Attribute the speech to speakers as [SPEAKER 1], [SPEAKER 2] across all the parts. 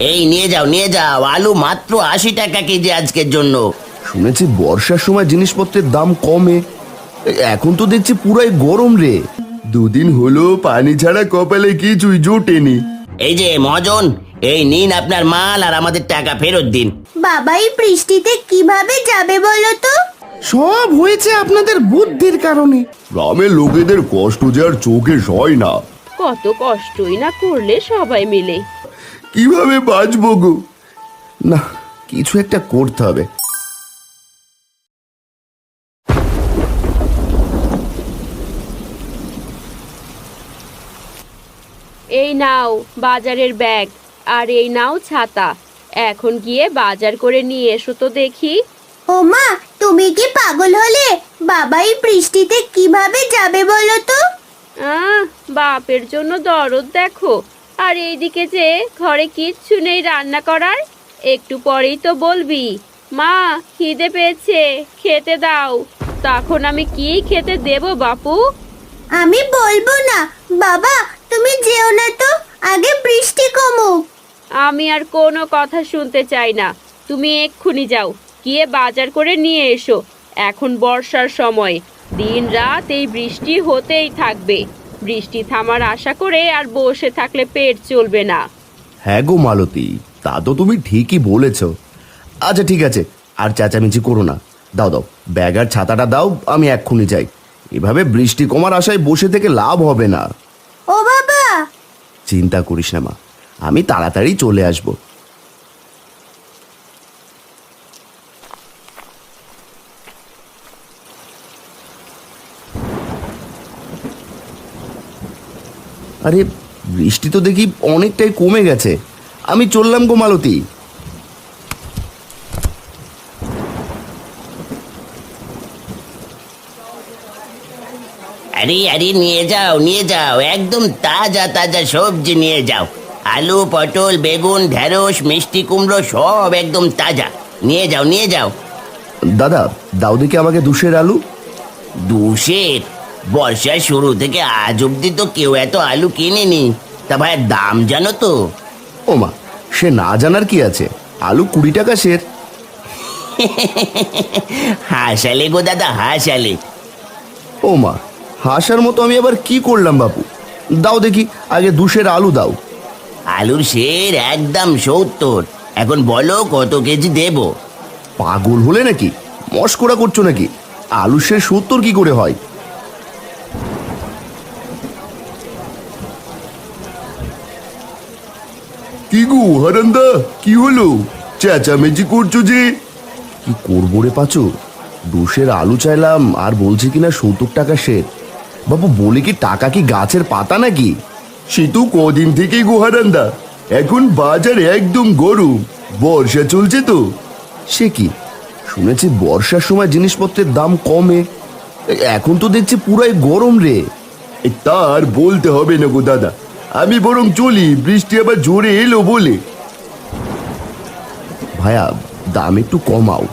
[SPEAKER 1] এই নিয়ে যাও নিয়ে যাও, আলু মাত্র 80 টাকা কেজি আজকের জন্য।
[SPEAKER 2] শুনেছি বর্ষার সময় জিনিসপত্রের দাম কমে, এখন তো দেখছি পুরাই গরম রে। দুদিন হলো পানি ছাড়া কপালে কিছুই জোটেনি।
[SPEAKER 1] এই যে মহাজন, এই নিন আপনার মাল আর আমাদের টাকা ফেরত দিন।
[SPEAKER 3] বাবা এই বৃষ্টিতে কিভাবে যাবে বলো তো?
[SPEAKER 4] সব হয়েছে আপনাদের বুদ্ধির কারণে।
[SPEAKER 2] গ্রামের লোকেদের কষ্ট যে আর চোখে সয় না।
[SPEAKER 5] কত কষ্টই না করলে সবাই মিলে।
[SPEAKER 2] কিভাবে বাঁচবো গো? না, কিছু একটা করতে হবে।
[SPEAKER 5] এই নাও বাজারের ব্যাগ, আর এই নাও ছাতা। এখন গিয়ে বাজার করে নিয়ে এসো তো দেখি।
[SPEAKER 3] ও মা, তুমি কি পাগল হলে? বাবা এই বৃষ্টিতে কিভাবে যাবে বলো তো?
[SPEAKER 5] বাপের জন্য দরদ দেখো। আর এইদিকে যে ঘরে কিচ্ছু নেই রান্না করার। একটু পরেই তো বলবি, মা খিদে পেয়েছে, খেতে দাও। তখন আমি কি খেতে দেব বাপু?
[SPEAKER 3] আমি বলবো না। বাবা তুমি যেও না তো, আগে বৃষ্টি কমুক।
[SPEAKER 5] আমি আর কোনো কথা শুনতে চাই না। তুমি এক্ষুনি যাও, গিয়ে বাজার করে নিয়ে এসো। এখন বর্ষার সময়, দিন রাত এই বৃষ্টি হতেই থাকবে। বৃষ্টি থামার আশা করে আর বসে থাকলে পেট চলবে না।
[SPEAKER 2] হ্যাঁ গো মালতী, তা তো তুমি ঠিকই বলেছ। আচ্ছা ঠিক আছে, আর চেঁচামেচি করো না। দাও দাও, ব্যাগ আর ছাতাটা দাও, আমি এক্ষুনি যাই। এভাবে বৃষ্টি কমার আশায় বসে থেকে লাভ হবে না।
[SPEAKER 3] ও বাবা!
[SPEAKER 2] চিন্তা করিস না মা, আমি তাড়াতাড়ি চলে আসব। আরে বৃষ্টি তো দেখি অনেকটাই কমে গেছে। আমি চললাম গো মালতী।
[SPEAKER 1] আরে আরে নিয়ে যাও নিয়ে যাও, একদম তাজা তাজা সবজি নিয়ে যাও। আলু, পটল, বেগুন, ঢেঁড়স, মিষ্টি কুমড়ো সব একদম তাজা। নিয়ে যাও নিয়ে যাও।
[SPEAKER 2] দাদা দাও দেখি আমাকে 2 আলু।
[SPEAKER 1] 2 বর্ষার শুরু থেকে আজ অব্দি তো কেউ এত আলু কিনেনি। তা ভাই দাম জানো তো?
[SPEAKER 2] ও মা, সে না জানার কি আছে, আলু 20 টাকা সের।
[SPEAKER 1] হাসালে গো দাদা হাসালে।
[SPEAKER 2] ও মা, হাসার মতো আমি আবার কি করলাম বাপু? দাও দেখি আগে 2 আলু দাও।
[SPEAKER 1] আলুর সের একদম 70। এখন বলো কত কেজি দেব?
[SPEAKER 2] পাগল হলে নাকি? মস্করা করছো নাকি? আলু সে 70 কি করে হয়? কি গো হারান্দা, কি হলো? চেঁচামেচি করছো যে? কি করবো রে পাচু, 2 আলু চাইলাম আর বলছে কিনা 70 টাকা সের। বাবু বলে কি টাকা কি গাছের পাতা নাকি? সে তো কদিন থেকেই গো হারান্দা, এখন বাজার একদম গরম, বর্ষা চলছে তো। সে কি, শুনেছি বর্ষার সময় জিনিসপত্রের দাম কমে, এখন তো দেখছি পুরাই গরম রে। তার বলতে হবে না গো দাদা, আমি বরং চলি, বৃষ্টি আবার জোরে এলো বলে। ভাইয়া দাম একটু কমাও,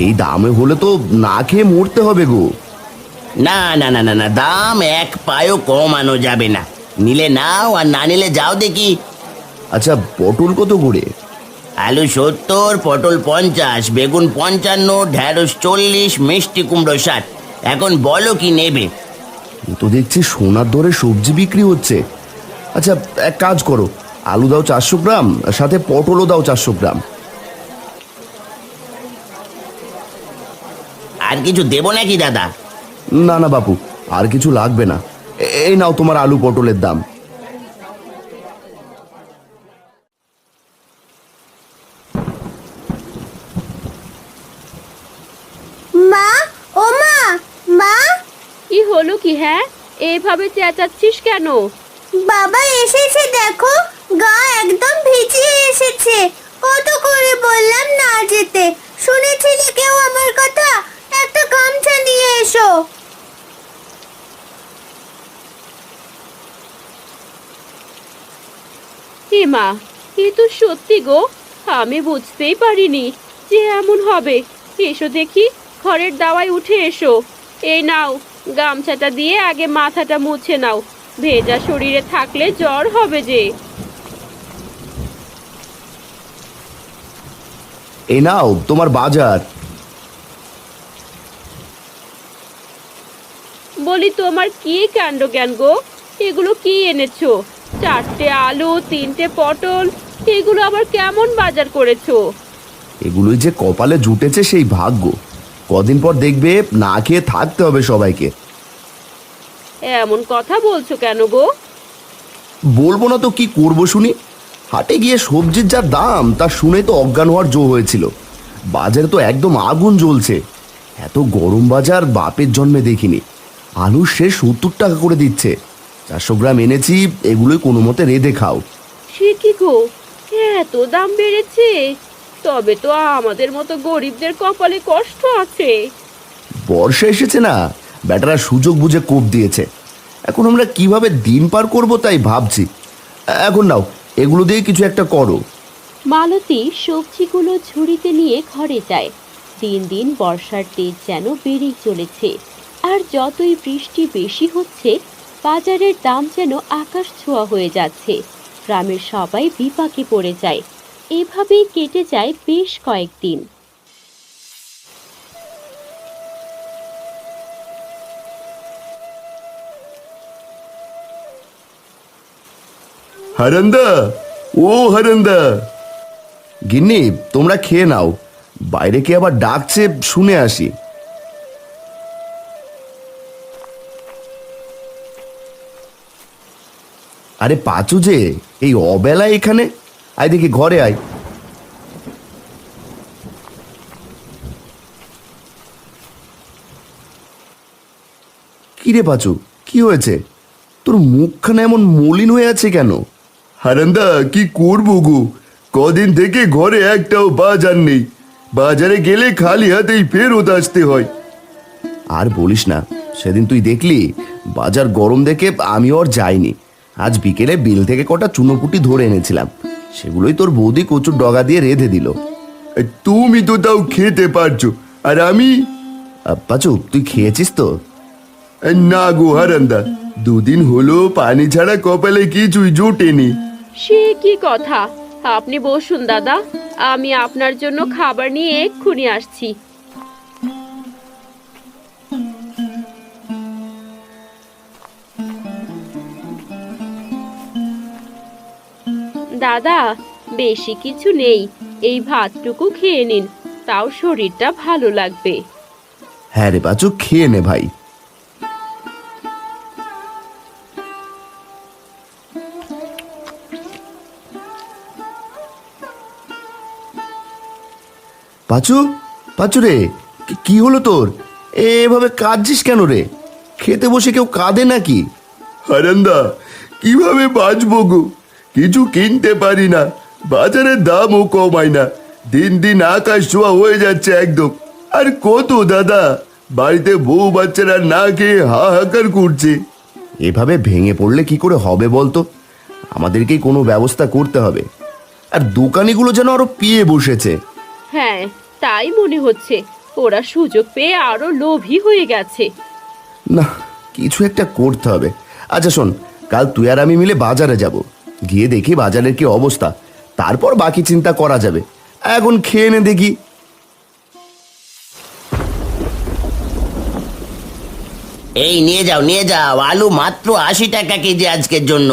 [SPEAKER 2] এই দামে হলে তো না খেয়ে মরতে হবে গো।
[SPEAKER 1] না না না না না, দাম এক পায়ও কমানো যাবে না। নিলে নাও আর না নিলে যাও দেখি।
[SPEAKER 2] আচ্ছা পটল কত করে?
[SPEAKER 1] আলু 70, পটল 50, বেগুন 55, ঢেঁড়স 40, মিষ্টি কুমড়ো 60। এখন বলো কি নেবে?
[SPEAKER 2] এ তো দেখছি সোনার দরে সবজি বিক্রি হচ্ছে। আচ্ছা এক কাজ করো, আলু দাও 400 গ্রাম, সাথে পটলও দাও 400 গ্রাম।
[SPEAKER 1] আর কিছু দেবো নাকি দাদা?
[SPEAKER 2] না না বাপু, আর কিছু লাগবে না। এই নাও তোমার আলু পটলের দাম।
[SPEAKER 3] মা, ও মা, মা!
[SPEAKER 5] কি হলো কি? হ্যাঁ, এইভাবে চেঁচাচ্ছিস কেন?
[SPEAKER 3] বাবা এসেছে দেখো, গা একদম ভিজিয়ে এসেছে। কত করে বললাম না যেতে, শুনেছিলে কেউ আমার কথা? একটা গামছা নিয়ে এসো।
[SPEAKER 5] হে মা, এ তো সত্যি গো, আমি বুঝতেই পারিনি যে এমন হবে। এসো দেখি, ঘরের দাওয়ায় উঠে এসো। এই নাও, গামছাটা দিয়ে আগে মাথাটা মুছে নাও, ভেজা শরীরে থাকলে জ্বর হবে যে।
[SPEAKER 2] এই নাও তোমার বাজার।
[SPEAKER 5] বলি তোমার কি কাণ্ড জ্ঞান গো, এগুলো কি এনেছো? 4টে আলু, 3টে পটল, এগুলো আবার কেমন বাজার করেছো?
[SPEAKER 2] এগুলোই যে কপালে জুটেছে সেই ভাগ্য। কদিন পর দেখবে না খেয়ে থাকতে হবে সবাইকে।
[SPEAKER 5] এমন কথা বলছো কেন গো?
[SPEAKER 2] বলবো না তো কি করবো শুনি। হাটে গিয়ে সবজির যা দাম তা শুনে তো অজ্ঞান হওয়ার জো হয়েছিল। বাজারে তো একদম আগুন জ্বলছে। এত গরম বাজার বাপের জন্মে দেখিনি। আলু সে 70 টাকা করে দিচ্ছে। 400 গ্রাম এনেছি, এগুলোই কোনো মতে রেঁধে খাও।
[SPEAKER 5] সে কি গো, এত দাম বেড়েছে? তবে তো আমাদের মতো গরিবদের কপালে কষ্ট আছে।
[SPEAKER 2] বর্ষা এসেছে না, ব্যাটারা সুযোগ বুঝে কোপ দিয়েছে। এখন আমরা কিভাবে দিন পার করব তাই ভাবছি। এখন নাও, এগুলো দিয়ে কিছু একটা করো।
[SPEAKER 5] মালতী সবজিগুলো ঝুড়িতে নিয়ে ঘরে যায়। দিন দিন বর্ষার তেজ যেন বেড়েই চলেছে, আর যতই বৃষ্টি বেশি হচ্ছে বাজারের দাম যেন আকাশ ছোঁয়া হয়ে যাচ্ছে। গ্রামের সবাই বিপাকে পড়ে যায়। এভাবেই কেটে যায় বেশ কয়েকদিন।
[SPEAKER 2] হারান্দা, ও হারান্দা। গিন্নি, তোমরা খেয়ে নাও। বাইরে কে আবার ডাকছে শুনে আসি। আরে পাচু যে, এই অবেলায় এখানে? আয় দেখি ঘরে আয়। কিরে পাচু, কি হয়েছে? তোর মুখখানা এমন মলিন হয়ে আছে কেন? হারান্দা, কি করবো গো, কদিন থেকে ঘরে একটাও বাজার নেই। বাজারে গেলে খালি হাতেই ফেরত আসতে হয়। আর বলিস না, সেদিন তুই দেখলি বাজার গরম দেখে আমিও আর যাইনি। আজ বিকেলে বিল থেকে কটা চুনোপুটি ধরে এনেছিলাম, সেগুলোই তোর বৌদি কচুর ডগা দিয়ে রেঁধে দিল। তুমি তো তাও খেতে পারছো, আর আমি? পাচু, তুই খেয়েছিস তো? না গো হারান্দা, দুদিন হলো পানি ছাড়া কপালে কিছুই জোটেনি।
[SPEAKER 5] সে কি কথা? আপনি বসুন দাদা, আমি আপনার জন্য খাবার নিয়ে এক্ষুনি আসছি। দাদা, বেশি কিছু নেই, এই ভাতটুকু খেয়ে নিন, তাও শরীরটা ভালো লাগবে।
[SPEAKER 2] হ্যাঁ রে পাচু, খেয়ে নে ভাই। পাচু, পাচু রে, কি হলো তোর? এভাবে কাঁদছিস কেন রে? খেতে বসে কেউ কাঁদে নাকি? হারান্দা, কিভাবে বাঁচবো গো, কিছু কিনতে পারি না, বাজারের দামও কমায় না। দিন দিন আকাশ ছোঁয়া হয়ে যাচ্ছে একদম। আর কত দাদা, বাড়িতে বউ বাচ্চারা না খেয়ে হাহাকার করছে। এভাবে ভেঙে পড়লে কি করে হবে বলতো? আমাদেরকেই কোনো ব্যবস্থা করতে হবে। আর দোকানিগুলো যেন আরো পিয়ে বসেছে।
[SPEAKER 5] হ্যাঁ, তাই মনে হচ্ছে, ওরা সুযোগ পেয়ে আরো লোভী হয়ে গেছে।
[SPEAKER 2] না, কিছু একটা করতে হবে। আচ্ছা শোন, কাল তুই আর আমি মিলে বাজারে যাব, গিয়ে দেখি বাজারের কি অবস্থা, তারপর বাকি চিন্তা করা যাবে। এখন খেয়ে নে দেখি।
[SPEAKER 1] এই নিয়ে যাও নিয়ে যাও, আলু মাত্র 80 টাকা কেজি আজকের জন্য,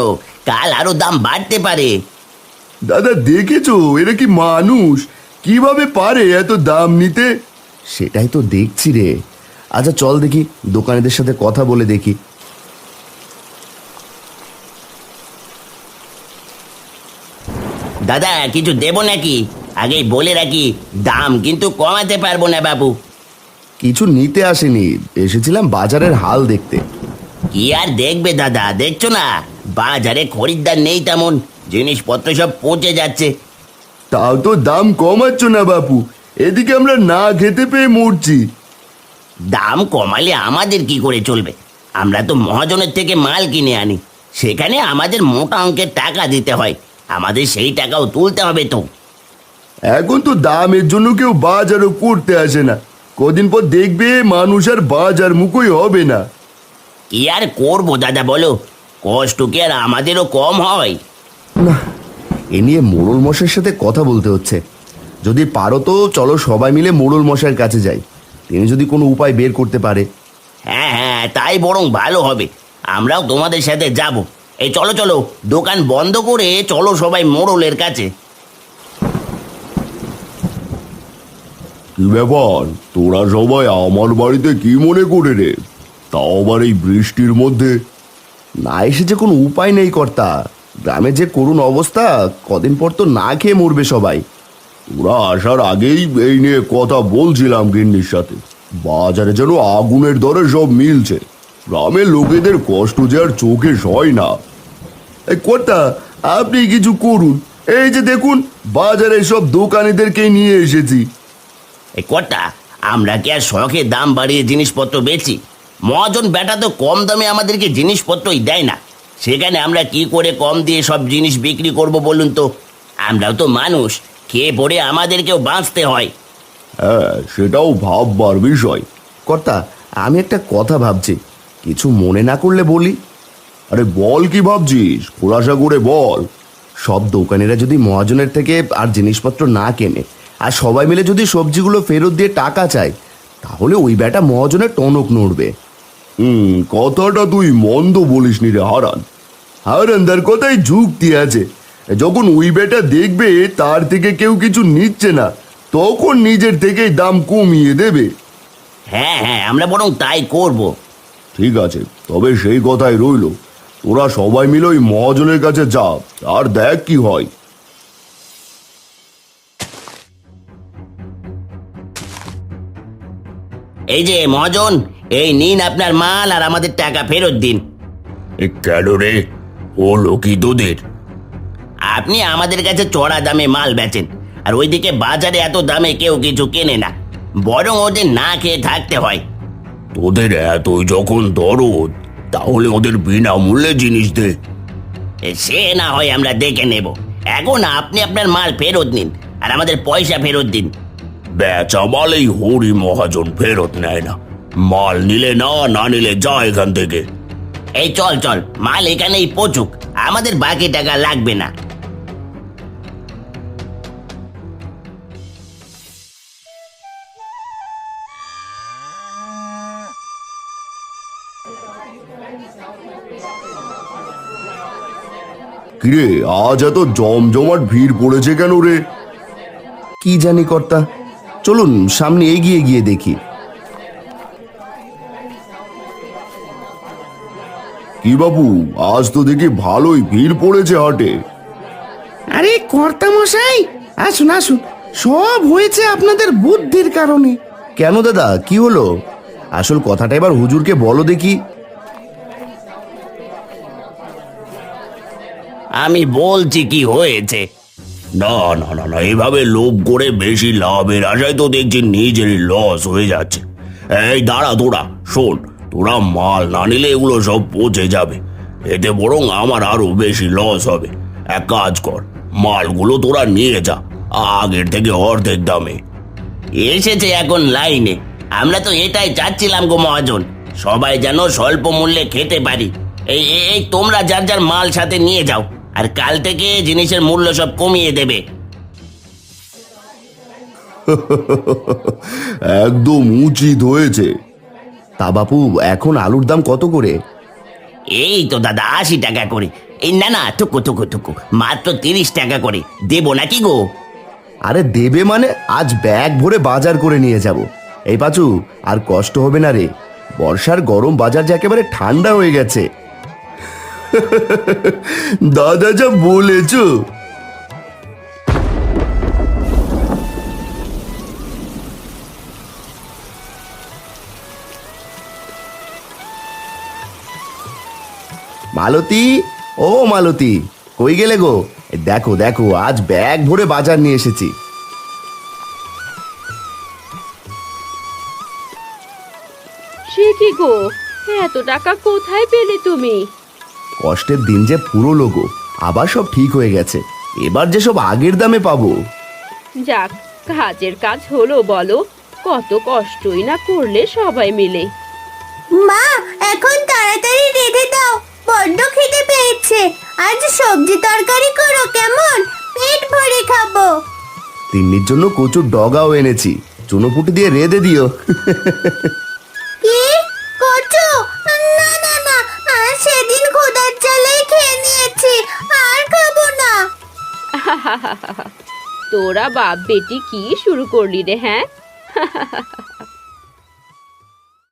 [SPEAKER 1] কাল আরো দাম বাড়তে পারে।
[SPEAKER 2] দাদা দেখেছো, এরা কি মানুষ? কিভাবে পারে এত দাম নিতে? সেটাই তো দেখছি রে। আচ্ছা চল দেখি, দোকানিদের সাথে কথা বলে দেখি।
[SPEAKER 1] দাদা, কিছু দেবো নাকি? আগেই বলে রাখি, দাম কিন্তু কমাতে পারবো না বাবু।
[SPEAKER 2] কিছু নিতে আসেনি, এসেছিলাম বাজারের হাল দেখতে।
[SPEAKER 1] কি আর দেখবে দাদা, দেখছো না বাজারে খরিদ্দার নেই তেমন, জিনিসপত্র সব পচে যাচ্ছে।
[SPEAKER 2] তাও তো দাম কমাচ্ছ না বাপু, এদিকে আমরা না খেতে পেয়ে মরছি।
[SPEAKER 1] দাম কমালে আমাদের কি করে চলবে? আমরা তো মহাজনের থেকে মাল কিনে আনি, সেখানে আমাদের মোটা অঙ্কের টাকা দিতে হয়, আমাদের সেই টাকাও তুলতে হবে তো।
[SPEAKER 2] এখন তো দামের জন্য কেউ বাজারও করতে আসে না, কদিন পর দেখবে মানুষ আর বাজার মুখই হবে না।
[SPEAKER 1] কি আর করবো দাদা বলো, কষ্ট কি আর আমাদেরও কম হয়?
[SPEAKER 2] না, এ নিয়ে মোড়ল মশাইয়ের সাথে কথা বলতে হচ্ছে। যদি পারো তো চলো সবাই মিলে মোড়ল মশাইয়ের কাছে যাই, তিনি যদি কোনো উপায় বের করতে পারে।
[SPEAKER 1] হ্যাঁ হ্যাঁ, তাই বরং ভালো হবে। আমরাও তোমাদের সাথে যাব। এই চলো চলো, দোকান বন্ধ করে চলো সবাই মোড়লের কাছে।
[SPEAKER 2] কি ব্যাপার, তোরা সবাই আমার বাড়িতে কি মনে করে রে? তাও আবার এই বৃষ্টির মধ্যে। না এসে যে কোনো উপায় নেই কর্তা, গ্রামে যে করুণ অবস্থা, কদিন পর তো না খেয়ে মরবে সবাই। ওরা আসার আগেই এই নিয়ে কথা বলছিলাম গিন্নির সাথে। বাজারে যেন আগুনের দরে সব মিলছে, গ্রামের লোকেদের কষ্ট যে আর চোখে সয় না। এই কর্তা, আপনি কিছু করুন, এই যে দেখুন বাজারে সব দোকানিদেরকে নিয়ে এসেছি।
[SPEAKER 1] এই কর্তা, আমরা কি আর শখে দাম বাড়িয়ে জিনিসপত্র বেচি? মহাজন বেটা তো কম দামে আমাদেরকে জিনিসপত্রই দেয় না, সেখানে আমরা কি করে কম দিয়ে সব জিনিস বিক্রি করব বলুন তো? আমরাও তো মানুষ, খেয়ে পড়ে আমাদেরকেও বাঁচতে হয়।
[SPEAKER 2] হ্যাঁ, সেটাও ভাববার বিষয়। কর্তা, আমি একটা কথা ভাবছি, কিছু মনে না করলে বলি। আরে বল, কি ভাবছিস? খোলাসা করে বল। সব দোকানিরা যদি মহাজনের থেকে আর জিনিসপত্র না কেনে, আর সবাই মিলে যদি সবজিগুলো ফেরত দিয়ে টাকা চায়, তাহলে ওই বেটা মহাজনের টনক নড়বে। কথাটা তুই মন্দ বলিসনি রে হারান। হারানদার কথাই যুক্তি আছে। যখন ওই বেটা দেখবে তার থেকে কেউ কিছু নিচ্ছে না, তখন নিজের থেকেই দাম কমিয়ে দেবে।
[SPEAKER 1] হ্যাঁ হ্যাঁ, আমরা বরং তাই করব।
[SPEAKER 2] ঠিক আছে, তবে সেই কথাই রইল, তোরা সবাই মিলে ওই মহাজনের কাছে যা, আর দেখ কি হয়।
[SPEAKER 1] এই যে মহাজন, এই নিন আপনার মাল, আর আমাদের টাকা ফেরত দিন।
[SPEAKER 2] কেন রে, হলো কি তোদের?
[SPEAKER 1] আপনি আমাদের কাছে চড়া দামে মাল বেচেন, আর ওইদিকে বাজারে এত দামে কেউ কিছু কেনে না, বরং ওদের না খেয়ে থাকতে হয়।
[SPEAKER 2] তোদের এতই যখন দরদ, তাহলে ওদের বিনামূল্যে জিনিস দে।
[SPEAKER 1] সে না হয় আমরা দেখে নেব, এখন আপনি আপনার মাল ফেরত নিন আর আমাদের পয়সা ফেরত দিন।
[SPEAKER 2] বেচা মাল এই হরি মহাজন ফেরত নেয় না। মাল নিলে না, না নিলে যা এখান থেকে।
[SPEAKER 1] এই চল চল, মাল এখানেই পচুক, আমাদের বাকি টাকা লাগবে না।
[SPEAKER 2] কিরে, আজ এত জমজমাট ভিড় পড়েছে কেন রে? কি জানি কর্তা, চলুন সামনে এগিয়ে গিয়ে দেখি। কি বাবু, আজ তো দেখি ভালোই ভিড় পড়েছে হাটে।
[SPEAKER 4] আরে কর্তা মশাই, আসুন আসুন, সব হয়েছে আপনাদের বুদ্ধির কারণে।
[SPEAKER 2] কেন দাদা, কি হলো? আসল কথাটা এবার হুজুরকে বলো দেখি।
[SPEAKER 1] আমি বলছি কি হয়েছে।
[SPEAKER 2] না না না না, এভাবে লোভ করে বেশি লাভের আশায় তো দেখছি নিজেরই লস হয়ে যাচ্ছে। এই দাঁড়া, তোরা শোন, তোরা মাল না নিলে এগুলো সব পচে যাবে, এতে বরং আমার আরো বেশি লস হবে। এক কাজ কর, মালগুলো তোরা নিয়ে যা, আগের থেকে অর্ধেক দামে।
[SPEAKER 1] এসেছে এখন লাইনে, আমরা তো এটাই চাচ্ছিলাম গো মহাজন, সবাই যেন স্বল্প মূল্যে খেতে পারি। এই এই তোমরা যার যার মাল সাথে নিয়ে যাও, আর কাল থেকে জিনিসের মূল্য সব কমিয়ে দেবে।
[SPEAKER 2] একদম উচিত হয়েছে। তা বাপু, এখন আলুর দাম কত করে?
[SPEAKER 1] এই তো দাদা 80 টাকা করে। এই না না, টুকু টুকু টুকু, মাত্র 30 টাকা করে দেবো নাকি গো?
[SPEAKER 2] আরে দেবে মানে, আজ ব্যাগ ভরে বাজার করে নিয়ে যাব। এই পাচু, আর কষ্ট হবে না রে, বর্ষার গরম বাজার যে একেবারে ঠান্ডা হয়ে গেছে। দাদা যা বলেছ। মালতী, ও মালতী, কই গেলে গো? দেখো দেখো, আজ ব্যাগ ভরে বাজার নিয়ে এসেছি।
[SPEAKER 5] সে কি গো, এত টাকা কোথায় পেলে তুমি?
[SPEAKER 2] কষ্টের দিন যে পুরো গো, আবার সব ঠিক হয়ে গেছে, এবার যে সব আগের দামে পাবো।
[SPEAKER 5] যাক, কাজের কাজ হলো বলো, কত কষ্টই না করলে সবাই মিলে।
[SPEAKER 3] মা, এখন তাড়াতাড়ি রেঁধে দাও, বড্ড খিদে পেয়েছে। আজ সবজি তরকারি করো কেমন, পেট ভরে খাবো।
[SPEAKER 2] তিন্নির জন্য কচুর ডগাও এনেছি, চুনোপুটি দিয়ে রেঁধে দিও।
[SPEAKER 3] কি কচু? না না না, আর সেদিন খোদার জ্বালায় খেয়ে নিয়েছি, আর খাবো না।
[SPEAKER 5] তোরা বাপ বেটি কি শুরু করলি রে, হ্যাঁ?